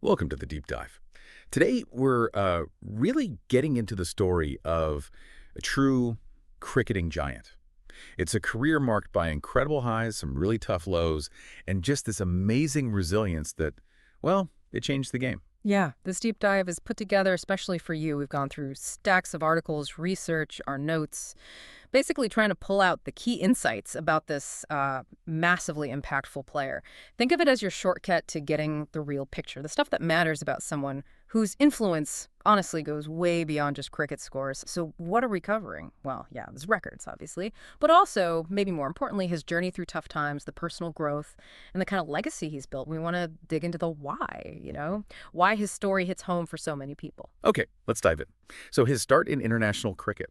Welcome to the Deep Dive. Today, we're really getting into the story of a true cricketing giant. It's a career marked by incredible highs, some really tough lows, and just this amazing resilience that, well, it changed the game. Yeah, this deep dive is put together especially for you. We've gone through stacks of articles, research, our notes, basically trying to pull out the key insights about this massively impactful player. Think of it as your shortcut to getting the real picture, the stuff that matters about someone whose influence honestly goes way beyond just cricket scores. So what are we covering? Well, yeah, his records, obviously, but also, maybe more importantly, his journey through tough times, the personal growth, and the kind of legacy he's built. We want to dig into the why, why his story hits home for so many people. Okay, let's dive in. So his start in international cricket.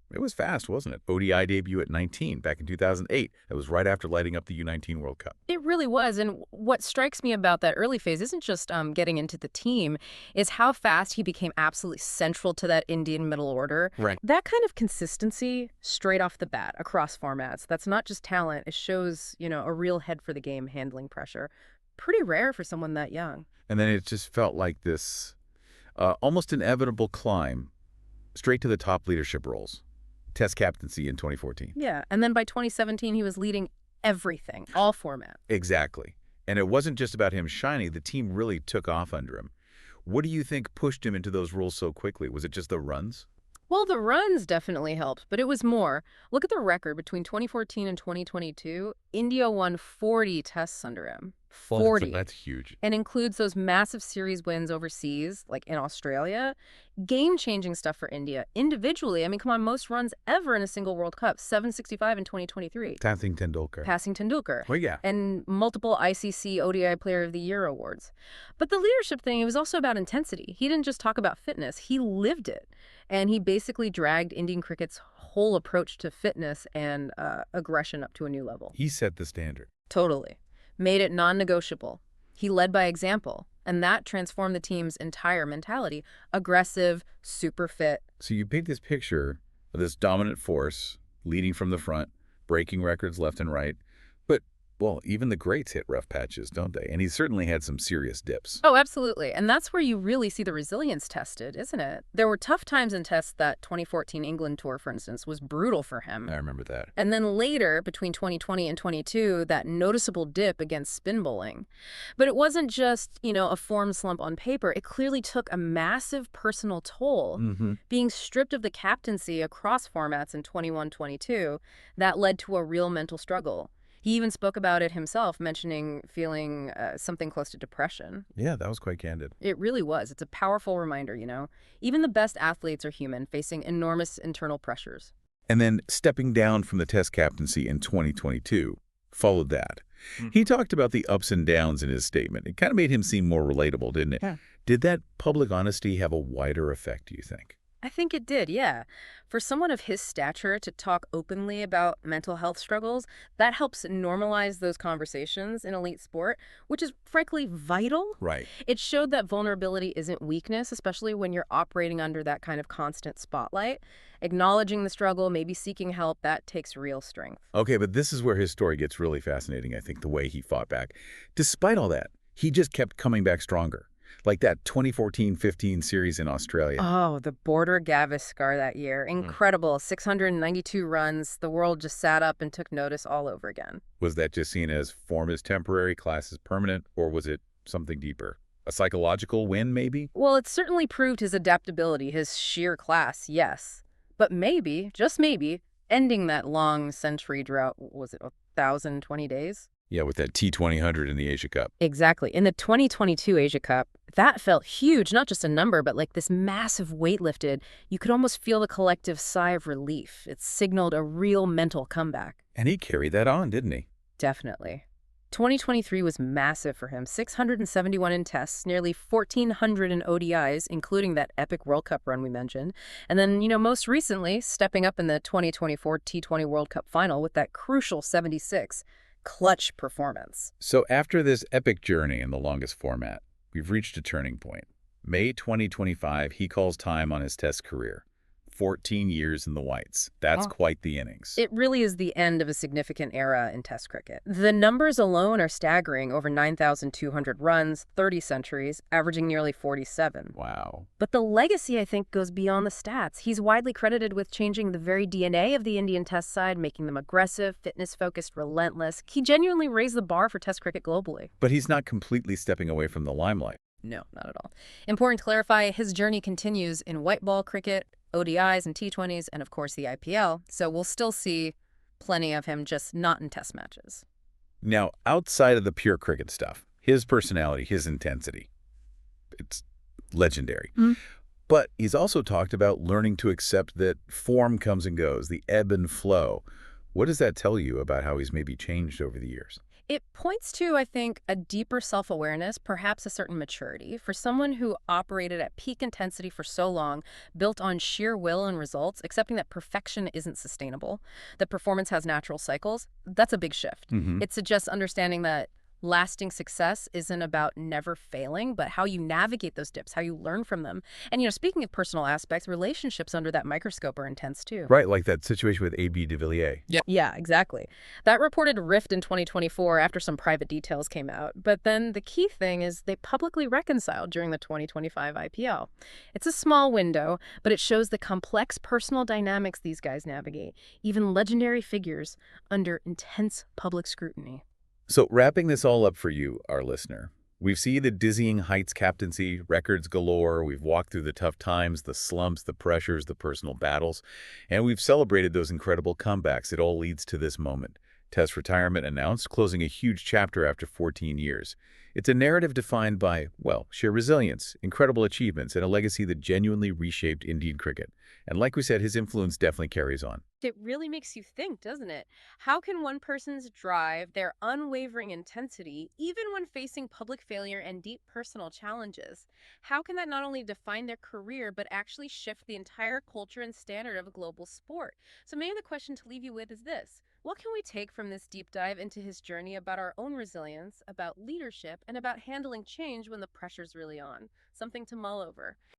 It was fast, wasn't it? ODI debut at 19 back in 2008. That was right after lighting up the U19 World Cup. It really was. And what strikes me about that early phase isn't just getting into the team, is how fast he became absolutely central to that Indian middle order. Right. That kind of consistency straight off the bat across formats, that's not just talent. It shows, a real head for the game handling pressure. Pretty rare for someone that young. And then it just felt like this almost inevitable climb straight to the top leadership roles. Test captaincy in 2014. Yeah. And then by 2017, he was leading everything, all formats. Exactly. And it wasn't just about him shining. The team really took off under him. What do you think pushed him into those roles so quickly? Was it just the runs? Well, the runs definitely helped, but it was more. Look at the record between 2014 and 2022. India won 40 tests under him. Well, 40. that's huge. And includes those massive series wins overseas, like in Australia. Game-changing stuff for India. Individually, I mean, come on, most runs ever in a single World Cup. 765 in 2023. Passing Tendulkar. Passing Tendulkar. Well, yeah. And multiple ICC ODI Player of the Year awards. But the leadership thing, it was also about intensity. He didn't just talk about fitness, he lived it. And he basically dragged Indian cricket's whole approach to fitness and aggression up to a new level. He set the standard. Totally. Made it non-negotiable. He led by example, and that transformed the team's entire mentality. Aggressive, super fit. So you paint this picture of this dominant force leading from the front, breaking records left and right. But, well, even the greats hit rough patches, don't they? And he certainly had some serious dips. Oh, absolutely. And that's where you really see the resilience tested, isn't it? There were tough times in tests. That 2014 England tour, for instance, was brutal for him. I remember that. And then later, between 2020 and 22, that noticeable dip against spin bowling. But it wasn't just, a form slump on paper. It clearly took a massive personal toll. Being stripped of the captaincy across formats in 21-22, that led to a real mental struggle. He even spoke about it himself, mentioning feeling something close to depression. Yeah, that was quite candid. It really was. It's a powerful reminder, Even the best athletes are human, facing enormous internal pressures. And then stepping down from the test captaincy in 2022 followed that. He talked about the ups and downs in his statement. It kind of made him seem more relatable, didn't it? Yeah. Did that public honesty have a wider effect, do you think? I think it did, yeah. For someone of his stature to talk openly about mental health struggles, that helps normalize those conversations in elite sport, which is frankly vital. Right. It showed that vulnerability isn't weakness, especially when you're operating under that kind of constant spotlight. Acknowledging the struggle, maybe seeking help, that takes real strength. Okay, but this is where his story gets really fascinating, I think, the way he fought back. Despite all that, he just kept coming back stronger. Like that 2014-15 series in Australia. Oh, the Border Gavaskar that year. Incredible. 692 runs. The world just sat up and took notice all over again. Was that just seen as form is temporary, class is permanent, or was it something deeper? A psychological win, maybe? Well, it certainly proved his adaptability, his sheer class, yes. But maybe, just maybe, ending that long century drought, was it 1,020 days? Yeah, with that T2000 in the Asia Cup. Exactly. In the 2022 Asia Cup, that felt huge, not just a number, but like this massive weight lifted. You could almost feel the collective sigh of relief. It signaled a real mental comeback. And he carried that on, didn't he? Definitely. 2023 was massive for him. 671 in tests, nearly 1,400 in ODIs, including that epic World Cup run we mentioned. And then, most recently, stepping up in the 2024 T20 World Cup final with that crucial 76. Clutch performance. So after this epic journey in the longest format, we've reached a turning point. May 2025, he calls time on his test career. 14 years in the whites. That's quite the innings. It really is the end of a significant era in Test cricket. The numbers alone are staggering: over 9,200 runs, 30 centuries, averaging nearly 47. Wow. But the legacy, I think, goes beyond the stats. He's widely credited with changing the very DNA of the Indian Test side, making them aggressive, fitness-focused, relentless. He genuinely raised the bar for Test cricket globally. But he's not completely stepping away from the limelight. No, not at all. Important to clarify, his journey continues in white ball cricket, ODIs and T20s, and of course the IPL, so we'll still see plenty of him, just not in Test matches. Now, outside of the pure cricket stuff, his personality, his intensity, it's legendary. But he's also talked about learning to accept that form comes and goes, the ebb and flow. What does that tell you about how he's maybe changed over the years? It points to, I think, a deeper self-awareness, perhaps a certain maturity. For someone who operated at peak intensity for so long, built on sheer will and results, accepting that perfection isn't sustainable, that performance has natural cycles, that's a big shift. It suggests understanding that lasting success isn't about never failing, but how you navigate those dips, how you learn from them. And, speaking of personal aspects, relationships under that microscope are intense too. Right, like that situation with A.B. de Villiers. Yeah, exactly. That reported rift in 2024 after some private details came out. But then the key thing is they publicly reconciled during the 2025 IPL. It's a small window, but it shows the complex personal dynamics these guys navigate, even legendary figures under intense public scrutiny. So wrapping this all up for you, our listener, we've seen the dizzying heights captaincy, records galore, we've walked through the tough times, the slumps, the pressures, the personal battles, and we've celebrated those incredible comebacks. It all leads to this moment. Test retirement announced, closing a huge chapter after 14 years. It's a narrative defined by, well, sheer resilience, incredible achievements, and a legacy that genuinely reshaped Indian cricket. And like we said, his influence definitely carries on. It really makes you think, doesn't it? How can one person's drive, their unwavering intensity, even when facing public failure and deep personal challenges, how can that not only define their career, but actually shift the entire culture and standard of a global sport? So maybe the question to leave you with is this: what can we take from this deep dive into his journey about our own resilience, about leadership, and about handling change when the pressure's really on? Something to mull over.